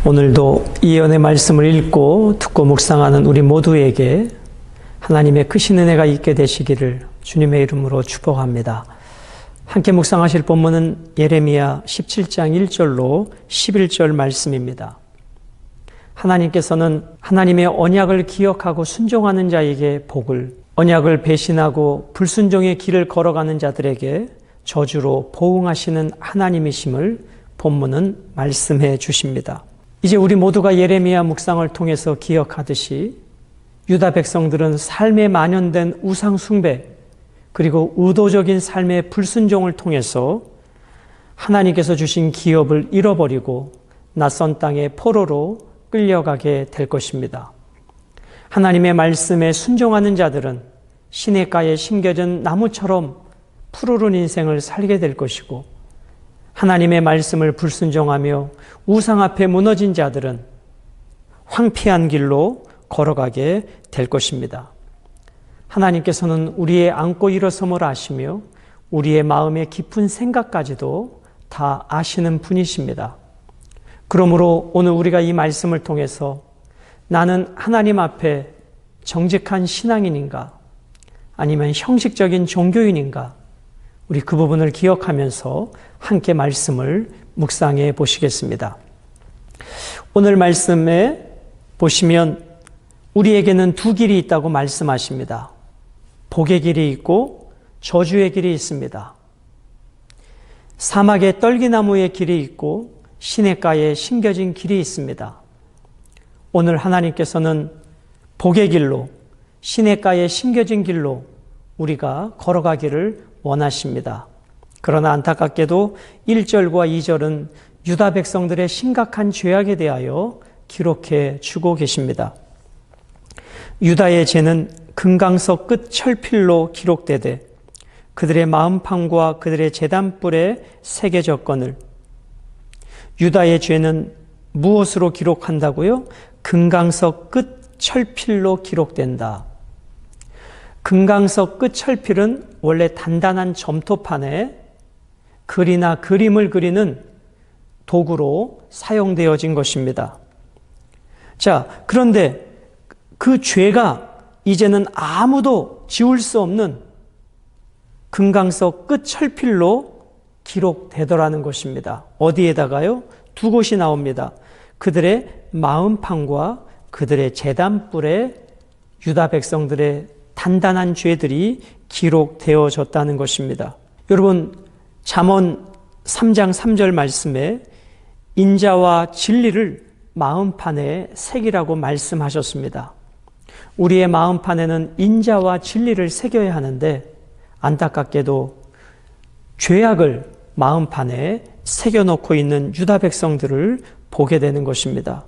오늘도 예언의 말씀을 읽고 듣고 묵상하는 우리 모두에게 하나님의 크신 은혜가 있게 되시기를 주님의 이름으로 축복합니다. 함께 묵상하실 본문은 예레미야 17장 1절로 11절 말씀입니다. 하나님께서는 하나님의 언약을 기억하고 순종하는 자에게 복을, 언약을 배신하고 불순종의 길을 걸어가는 자들에게 저주로 보응하시는 하나님이심을 본문은 말씀해 주십니다. 이제 우리 모두가 예레미야 묵상을 통해서 기억하듯이 유다 백성들은 삶에 만연된 우상 숭배 그리고 의도적인 삶의 불순종을 통해서 하나님께서 주신 기업을 잃어버리고 낯선 땅의 포로로 끌려가게 될 것입니다. 하나님의 말씀에 순종하는 자들은 시냇가에 심겨진 나무처럼 푸르른 인생을 살게 될 것이고, 하나님의 말씀을 불순종하며 우상 앞에 무너진 자들은 황폐한 길로 걸어가게 될 것입니다. 하나님께서는 우리의 안고 일어섬을 아시며 우리의 마음의 깊은 생각까지도 다 아시는 분이십니다. 그러므로 오늘 우리가 이 말씀을 통해서 나는 하나님 앞에 정직한 신앙인인가 아니면 형식적인 종교인인가, 우리 그 부분을 기억하면서 함께 말씀을 묵상해 보시겠습니다. 오늘 말씀에 보시면 우리에게는 두 길이 있다고 말씀하십니다. 복의 길이 있고 저주의 길이 있습니다. 사막에 떨기나무의 길이 있고 시냇가에 심겨진 길이 있습니다. 오늘 하나님께서는 복의 길로, 시냇가에 심겨진 길로 우리가 걸어가기를 원하십니다. 그러나 안타깝게도 1절과 2절은 유다 백성들의 심각한 죄악에 대하여 기록해 주고 계십니다. 유다의 죄는 금강석 끝 철필로 기록되되 그들의 마음판과 그들의 제단뿔에 새겨졌거늘, 유다의 죄는 무엇으로 기록한다고요? 금강석 끝 철필로 기록된다. 금강석 끝 철필은 원래 단단한 점토판에 글이나 그림을 그리는 도구로 사용되어진 것입니다. 자, 그런데 그 죄가 이제는 아무도 지울 수 없는 금강석 끝 철필로 기록되더라는 것입니다. 어디에다가요? 두 곳이 나옵니다. 그들의 마음판과 그들의 제단뿔에 유다 백성들의 단단한 죄들이 기록되어졌다는 것입니다. 여러분, 잠언 3장 3절 말씀에 인자와 진리를 마음판에 새기라고 말씀하셨습니다. 우리의 마음판에는 인자와 진리를 새겨야 하는데 안타깝게도 죄악을 마음판에 새겨놓고 있는 유다 백성들을 보게 되는 것입니다.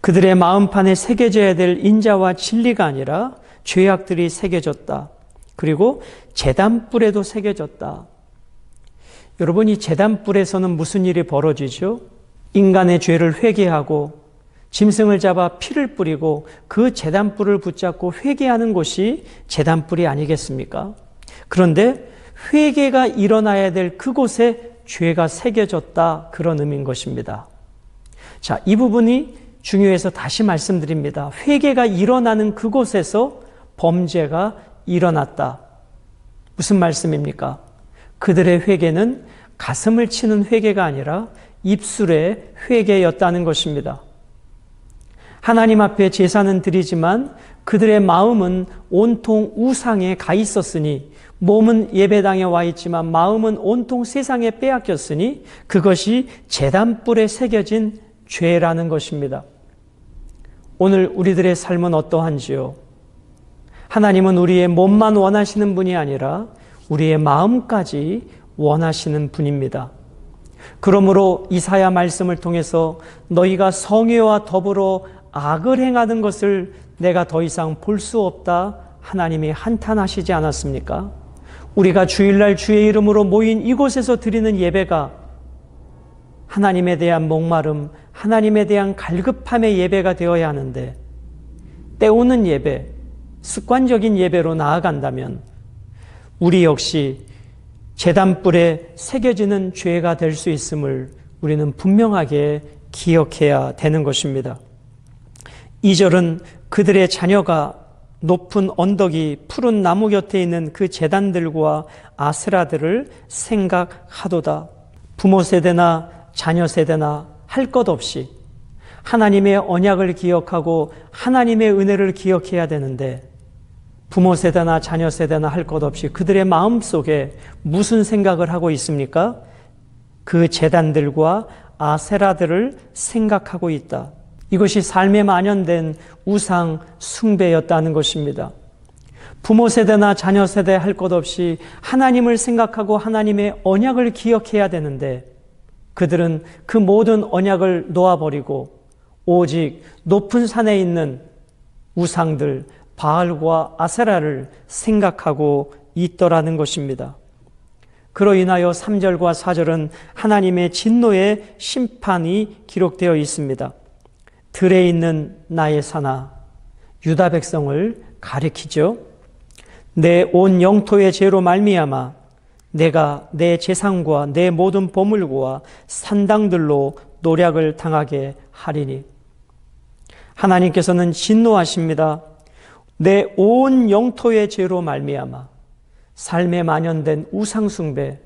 그들의 마음판에 새겨져야 될 인자와 진리가 아니라 죄악들이 새겨졌다. 그리고 제단뿔에도 새겨졌다. 여러분, 이 제단뿔에서는 무슨 일이 벌어지죠? 인간의 죄를 회개하고 짐승을 잡아 피를 뿌리고 그 제단뿔을 붙잡고 회개하는 곳이 제단뿔이 아니겠습니까? 그런데 회개가 일어나야 될 그곳에 죄가 새겨졌다, 그런 의미인 것입니다. 자, 이 부분이 중요해서 다시 말씀드립니다. 회개가 일어나는 그곳에서 범죄가 일어났다. 무슨 말씀입니까? 그들의 회개는 가슴을 치는 회개가 아니라 입술의 회개였다는 것입니다. 하나님 앞에 제사는 드리지만 그들의 마음은 온통 우상에 가 있었으니, 몸은 예배당에 와 있지만 마음은 온통 세상에 빼앗겼으니 그것이 제단뿔에 새겨진 죄라는 것입니다. 오늘 우리들의 삶은 어떠한지요? 하나님은 우리의 몸만 원하시는 분이 아니라 우리의 마음까지 원하시는 분입니다. 그러므로 이사야 말씀을 통해서 너희가 성회와 더불어 악을 행하는 것을 내가 더 이상 볼 수 없다, 하나님이 한탄하시지 않았습니까? 우리가 주일날 주의 이름으로 모인 이곳에서 드리는 예배가 하나님에 대한 목마름, 하나님에 대한 갈급함의 예배가 되어야 하는데, 때우는 예배, 습관적인 예배로 나아간다면 우리 역시 제단뿔에 새겨지는 죄가 될 수 있음을 우리는 분명하게 기억해야 되는 것입니다. 2절은 그들의 자녀가 높은 언덕이 푸른 나무 곁에 있는 그 제단들과 아세라들을 생각하도다. 부모 세대나 자녀 세대나 할 것 없이 하나님의 언약을 기억하고 하나님의 은혜를 기억해야 되는데, 부모 세대나 자녀 세대나 할 것 없이 그들의 마음속에 무슨 생각을 하고 있습니까? 그 제단들과 아세라들을 생각하고 있다. 이것이 삶에 만연된 우상 숭배였다는 것입니다. 부모 세대나 자녀 세대 할 것 없이 하나님을 생각하고 하나님의 언약을 기억해야 되는데, 그들은 그 모든 언약을 놓아버리고 오직 높은 산에 있는 우상들 바알과 아세라를 생각하고 있더라는 것입니다. 그로 인하여 3절과 4절은 하나님의 진노의 심판이 기록되어 있습니다. 들에 있는 나의 산아, 유다 백성을 가리키죠. 내 온 영토의 죄로 말미암아 내가 내 재산과 내 모든 보물과 산당들로 노략을 당하게 하리니. 하나님께서는 진노하십니다. 내 온 영토의 죄로 말미암아 삶에 만연된 우상숭배,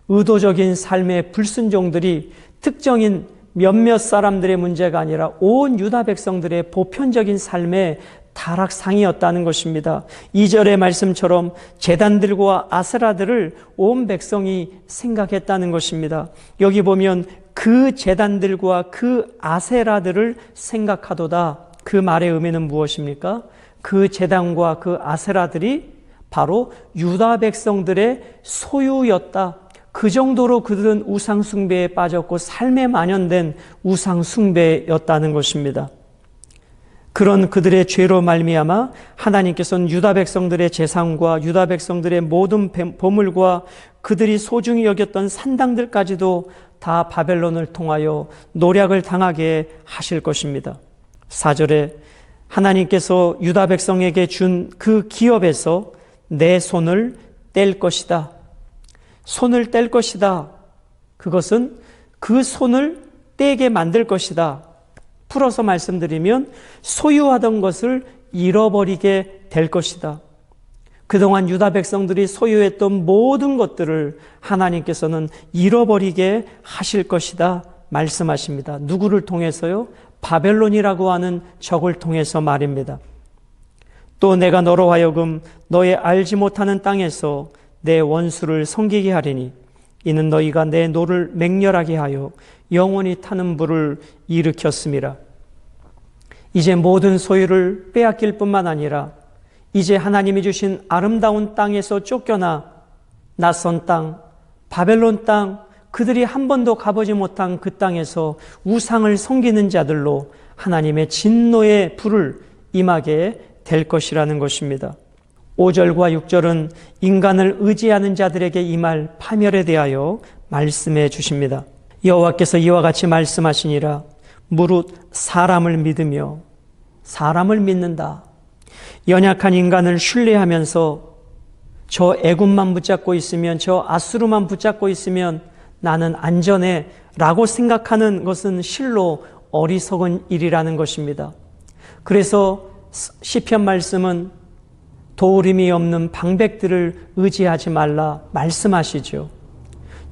의도적인 삶의 불순종들이 특정인 몇몇 사람들의 문제가 아니라 온 유다 백성들의 보편적인 삶의 타락상이었다는 것입니다. 2절의 말씀처럼 제단들과 아세라들을 온 백성이 생각했다는 것입니다. 여기 보면 그 제단들과 그 아세라들을 생각하도다. 그 말의 의미는 무엇입니까? 그 제단과 그 아세라들이 바로 유다 백성들의 소유였다. 그 정도로 그들은 우상숭배에 빠졌고 삶에 만연된 우상숭배였다는 것입니다. 그런 그들의 죄로 말미암아 하나님께서는 유다 백성들의 재산과 유다 백성들의 모든 보물과 그들이 소중히 여겼던 산당들까지도 다 바벨론을 통하여 노략을 당하게 하실 것입니다. 4절에 하나님께서 유다 백성에게 준 그 기업에서 내 손을 뗄 것이다. 손을 뗄 것이다. 그것은 그 손을 떼게 만들 것이다. 풀어서 말씀드리면 소유하던 것을 잃어버리게 될 것이다. 그동안 유다 백성들이 소유했던 모든 것들을 하나님께서는 잃어버리게 하실 것이다 말씀하십니다. 누구를 통해서요? 바벨론이라고 하는 적을 통해서 말입니다. 또 내가 너로 하여금 너의 알지 못하는 땅에서 내 원수를 섬기게 하리니 이는 너희가 내 노를 맹렬하게 하여 영원히 타는 불을 일으켰음이라. 이제 모든 소유를 빼앗길 뿐만 아니라 이제 하나님이 주신 아름다운 땅에서 쫓겨나 낯선 땅, 바벨론 땅, 그들이 한 번도 가보지 못한 그 땅에서 우상을 섬기는 자들로 하나님의 진노의 불을 임하게 될 것이라는 것입니다. 5절과 6절은 인간을 의지하는 자들에게 임할 파멸에 대하여 말씀해 주십니다. 여호와께서 이와 같이 말씀하시니라. 무릇 사람을 믿으며 사람을 믿는다. 연약한 인간을 신뢰하면서 저 애굽만 붙잡고 있으면, 저 아수르만 붙잡고 있으면 나는 안전해 라고 생각하는 것은 실로 어리석은 일이라는 것입니다. 그래서 시편 말씀은 도우림이 없는 방백들을 의지하지 말라 말씀하시죠.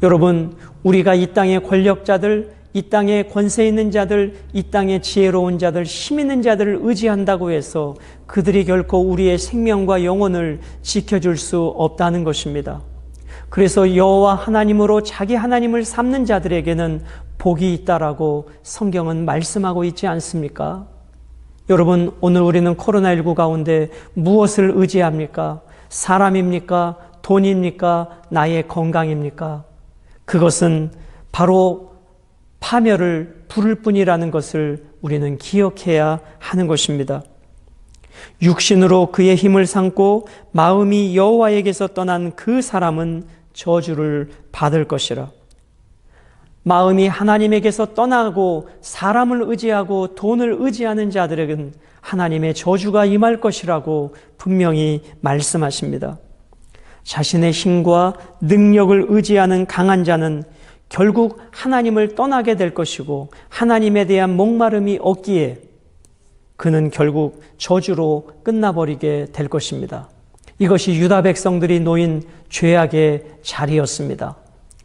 여러분, 우리가 이 땅의 권력자들, 이 땅에 권세 있는 자들, 이 땅에 지혜로운 자들, 힘 있는 자들을 의지한다고 해서 그들이 결코 우리의 생명과 영혼을 지켜줄 수 없다는 것입니다. 그래서 여호와 하나님으로 자기 하나님을 삼는 자들에게는 복이 있다라고 성경은 말씀하고 있지 않습니까? 여러분, 오늘 우리는 코로나19 가운데 무엇을 의지합니까? 사람입니까? 돈입니까? 나의 건강입니까? 그것은 바로 파멸을 부를 뿐이라는 것을 우리는 기억해야 하는 것입니다. 육신으로 그의 힘을 삼고 마음이 여호와에게서 떠난 그 사람은 저주를 받을 것이라. 마음이 하나님에게서 떠나고 사람을 의지하고 돈을 의지하는 자들에게는 하나님의 저주가 임할 것이라고 분명히 말씀하십니다. 자신의 힘과 능력을 의지하는 강한 자는 결국 하나님을 떠나게 될 것이고 하나님에 대한 목마름이 없기에 그는 결국 저주로 끝나버리게 될 것입니다. 이것이 유다 백성들이 놓인 죄악의 자리였습니다.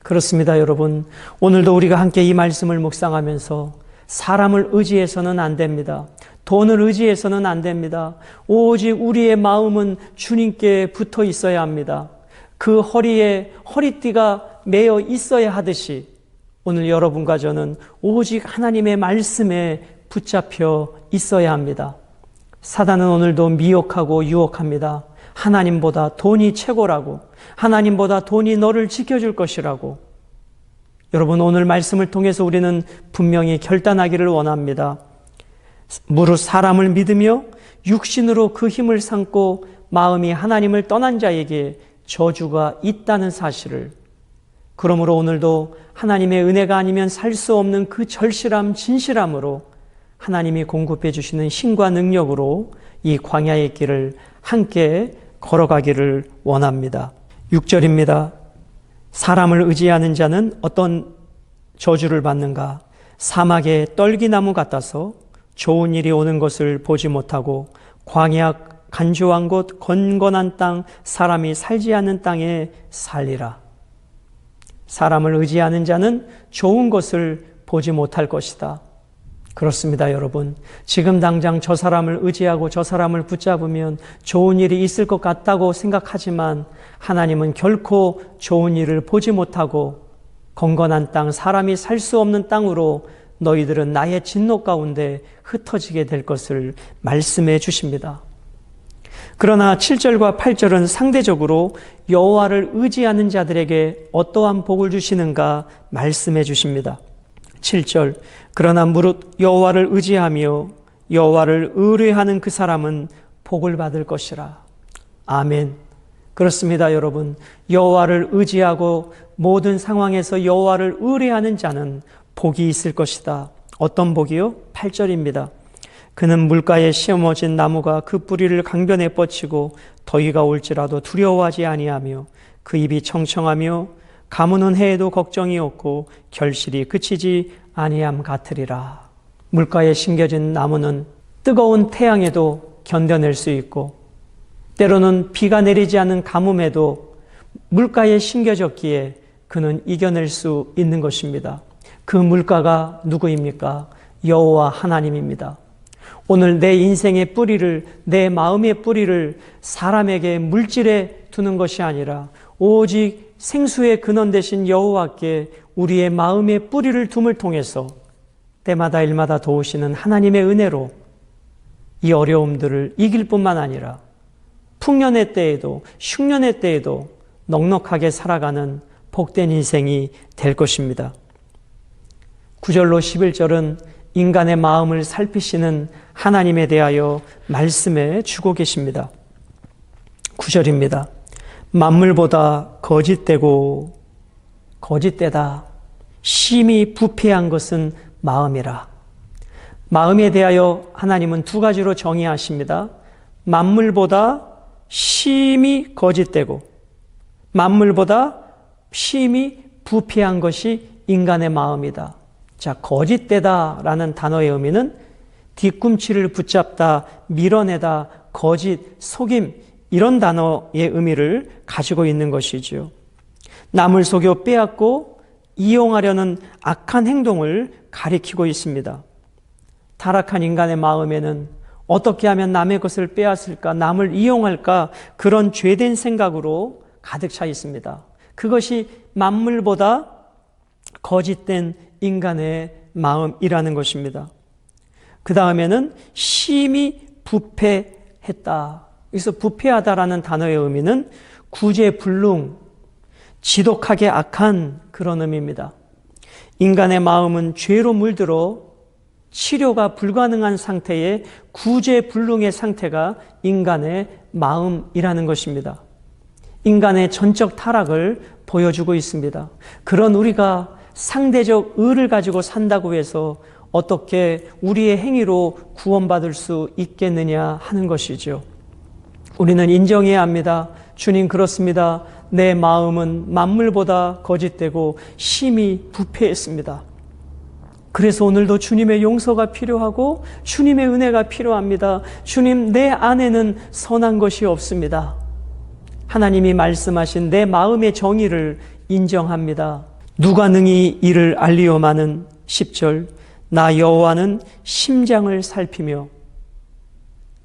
그렇습니다, 여러분. 오늘도 우리가 함께 이 말씀을 묵상하면서 사람을 의지해서는 안 됩니다. 돈을 의지해서는 안 됩니다. 오직 우리의 마음은 주님께 붙어 있어야 합니다. 그 허리에 허리띠가 매어 있어야 하듯이 오늘 여러분과 저는 오직 하나님의 말씀에 붙잡혀 있어야 합니다. 사단은 오늘도 미혹하고 유혹합니다. 하나님보다 돈이 최고라고, 하나님보다 돈이 너를 지켜줄 것이라고. 여러분, 오늘 말씀을 통해서 우리는 분명히 결단하기를 원합니다. 무릇 사람을 믿으며 육신으로 그 힘을 삼고 마음이 하나님을 떠난 자에게 저주가 있다는 사실을, 그러므로 오늘도 하나님의 은혜가 아니면 살 수 없는 그 절실함, 진실함으로 하나님이 공급해 주시는 힘과 능력으로 이 광야의 길을 함께 걸어가기를 원합니다. 6절입니다. 사람을 의지하는 자는 어떤 저주를 받는가? 사막의 떨기나무 같아서 좋은 일이 오는 것을 보지 못하고 광야 간조한 곳 건건한 땅 사람이 살지 않는 땅에 살리라. 사람을 의지하는 자는 좋은 것을 보지 못할 것이다. 그렇습니다, 여러분. 지금 당장 저 사람을 의지하고 저 사람을 붙잡으면 좋은 일이 있을 것 같다고 생각하지만 하나님은 결코 좋은 일을 보지 못하고 건건한 땅, 사람이 살 수 없는 땅으로 너희들은 나의 진노 가운데 흩어지게 될 것을 말씀해 주십니다. 그러나 7절과 8절은 상대적으로 여호와를 의지하는 자들에게 어떠한 복을 주시는가 말씀해 주십니다. 7절, 그러나 무릇 여호와를 의지하며 여호와를 의뢰하는 그 사람은 복을 받을 것이라. 아멘. 그렇습니다, 여러분. 여호와를 의지하고 모든 상황에서 여호와를 의뢰하는 자는 복이 있을 것이다. 어떤 복이요? 8절입니다. 그는 물가에 심어진 나무가 그 뿌리를 강변에 뻗치고 더위가 올지라도 두려워하지 아니하며 그 입이 청청하며 가무는 해에도 걱정이 없고 결실이 그치지 아니함 같으리라. 물가에 심겨진 나무는 뜨거운 태양에도 견뎌낼 수 있고 때로는 비가 내리지 않은 가뭄에도 물가에 심겨졌기에 그는 이겨낼 수 있는 것입니다. 그 물가가 누구입니까? 여호와 하나님입니다. 오늘 내 인생의 뿌리를, 내 마음의 뿌리를 사람에게 물질에 두는 것이 아니라 오직 생수의 근원 되신 여호와께 우리의 마음의 뿌리를 둠을 통해서 때마다 일마다 도우시는 하나님의 은혜로 이 어려움들을 이길 뿐만 아니라 풍년의 때에도 흉년의 때에도 넉넉하게 살아가는 복된 인생이 될 것입니다. 9절로 11절은 인간의 마음을 살피시는 하나님에 대하여 말씀해 주고 계십니다. 9절입니다. 만물보다 거짓되고 거짓되다. 심히 부패한 것은 마음이라. 마음에 대하여 하나님은 두 가지로 정의하십니다. 만물보다 심히 거짓되고 만물보다 심히 부패한 것이 인간의 마음이다. 자, 거짓되다라는 단어의 의미는 뒤꿈치를 붙잡다, 밀어내다, 거짓, 속임 이런 단어의 의미를 가지고 있는 것이죠. 남을 속여 빼앗고 이용하려는 악한 행동을 가리키고 있습니다. 타락한 인간의 마음에는 어떻게 하면 남의 것을 빼앗을까, 남을 이용할까 그런 죄된 생각으로 가득 차 있습니다. 그것이 만물보다 거짓된 인간의 마음이라는 것입니다. 그 다음에는 심히 부패했다. 여기서 부패하다라는 단어의 의미는 구제불능, 지독하게 악한 그런 의미입니다. 인간의 마음은 죄로 물들어 치료가 불가능한 상태의 구제불능의 상태가 인간의 마음이라는 것입니다. 인간의 전적 타락을 보여주고 있습니다. 그런 우리가 상대적 의를 가지고 산다고 해서 어떻게 우리의 행위로 구원받을 수 있겠느냐 하는 것이죠. 우리는 인정해야 합니다. 주님, 그렇습니다. 내 마음은 만물보다 거짓되고 심히 부패했습니다. 그래서 오늘도 주님의 용서가 필요하고 주님의 은혜가 필요합니다. 주님, 내 안에는 선한 것이 없습니다. 하나님이 말씀하신 내 마음의 정의를 인정합니다. 누가 능히 이를 알리오마는 10절, 나 여호와는 심장을 살피며.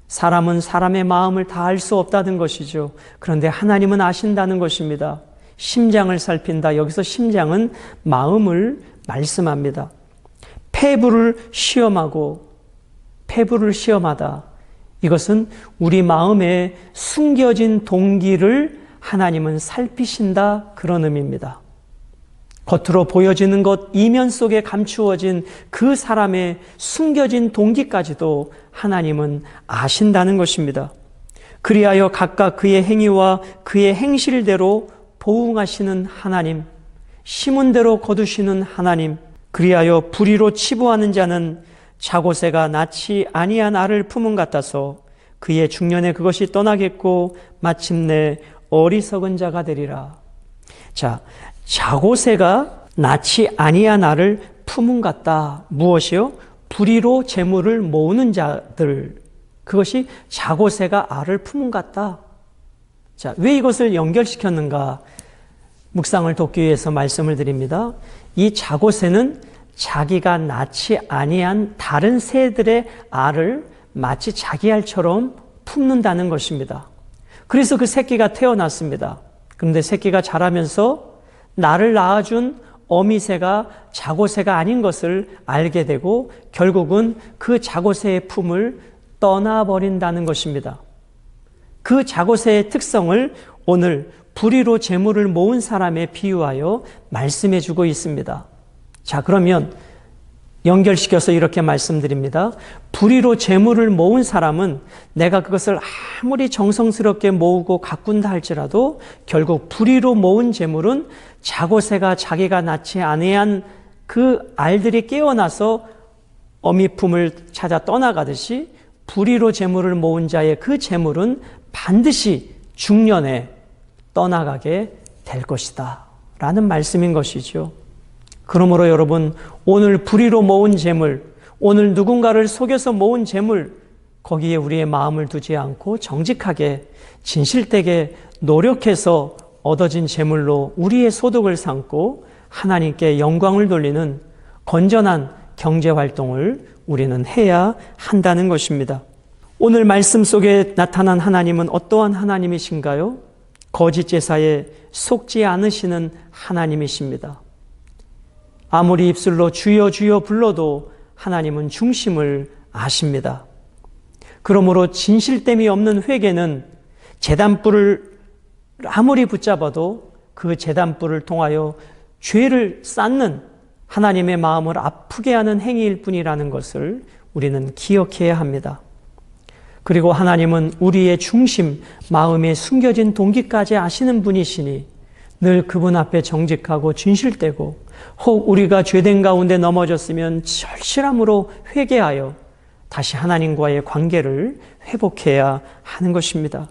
사람은 사람의 마음을 다 알 수 없다는 것이죠. 그런데 하나님은 아신다는 것입니다. 심장을 살핀다. 여기서 심장은 마음을 말씀합니다. 폐부를 시험하다. 이것은 우리 마음에 숨겨진 동기를 하나님은 살피신다, 그런 의미입니다. 겉으로 보여지는 것 이면 속에 감추어진 그 사람의 숨겨진 동기까지도 하나님은 아신다는 것입니다. 그리하여 각각 그의 행위와 그의 행실대로 보응하시는 하나님, 심은 대로 거두시는 하나님, 그리하여 불의로 치부하는 자는 자고새가 낳지 아니한 알을 품은 같아서 그의 중년에 그것이 떠나겠고 마침내 어리석은 자가 되리라. 자, 자고새가 낳지 아니한 알을 품은 같다. 무엇이요? 불의로 재물을 모으는 자들. 그것이 자고새가 알을 품은 같다. 자, 왜 이것을 연결시켰는가? 묵상을 돕기 위해서 말씀을 드립니다. 이 자고새는 자기가 낳지 아니한 다른 새들의 알을 마치 자기 알처럼 품는다는 것입니다. 그래서 그 새끼가 태어났습니다. 그런데 새끼가 자라면서 나를 낳아준 어미새가 자고새가 아닌 것을 알게 되고 결국은 그 자고새의 품을 떠나버린다는 것입니다. 그 자고새의 특성을 오늘 불의로 재물을 모은 사람에 비유하여 말씀해 주고 있습니다. 자, 그러면 연결시켜서 이렇게 말씀드립니다. 불의로 재물을 모은 사람은 내가 그것을 아무리 정성스럽게 모으고 가꾼다 할지라도 결국 불의로 모은 재물은 자고새가 자기가 낳지 아니한 그 알들이 깨어나서 어미품을 찾아 떠나가듯이 불의로 재물을 모은 자의 그 재물은 반드시 중년에 떠나가게 될 것이다 라는 말씀인 것이죠. 그러므로 여러분, 오늘 불의로 모은 재물, 오늘 누군가를 속여서 모은 재물, 거기에 우리의 마음을 두지 않고 정직하게 진실되게 노력해서 얻어진 재물로 우리의 소득을 삼고 하나님께 영광을 돌리는 건전한 경제활동을 우리는 해야 한다는 것입니다. 오늘 말씀 속에 나타난 하나님은 어떠한 하나님이신가요? 거짓 제사에 속지 않으시는 하나님이십니다. 아무리 입술로 주여 주여 불러도 하나님은 중심을 아십니다. 그러므로 진실됨이 없는 회개는 제단불을 아무리 붙잡아도 그 제단불을 통하여 죄를 쌓는 하나님의 마음을 아프게 하는 행위일 뿐이라는 것을 우리는 기억해야 합니다. 그리고 하나님은 우리의 중심, 마음에 숨겨진 동기까지 아시는 분이시니 늘 그분 앞에 정직하고 진실되고 혹 우리가 죄된 가운데 넘어졌으면 절실함으로 회개하여 다시 하나님과의 관계를 회복해야 하는 것입니다.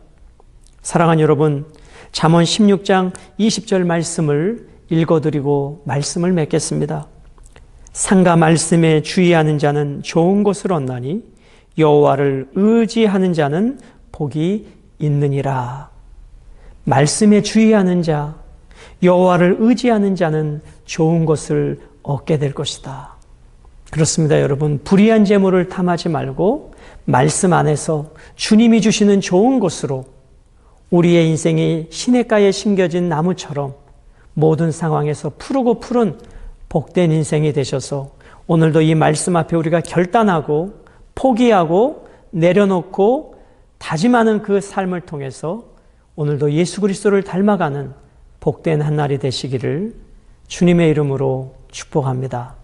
사랑하는 여러분, 잠언 16장 20절 말씀을 읽어드리고 말씀을 맺겠습니다. 상가 말씀에 주의하는 자는 좋은 것을 얻나니 여호와를 의지하는 자는 복이 있느니라. 말씀에 주의하는 자, 여호와를 의지하는 자는 좋은 것을 얻게 될 것이다. 그렇습니다, 여러분. 불의한 재물을 탐하지 말고 말씀 안에서 주님이 주시는 좋은 것으로 우리의 인생이 시냇가에 심겨진 나무처럼 모든 상황에서 푸르고 푸른 복된 인생이 되셔서 오늘도 이 말씀 앞에 우리가 결단하고 포기하고 내려놓고 다짐하는 그 삶을 통해서 오늘도 예수 그리스도를 닮아가는 복된 한 날이 되시기를 주님의 이름으로 축복합니다.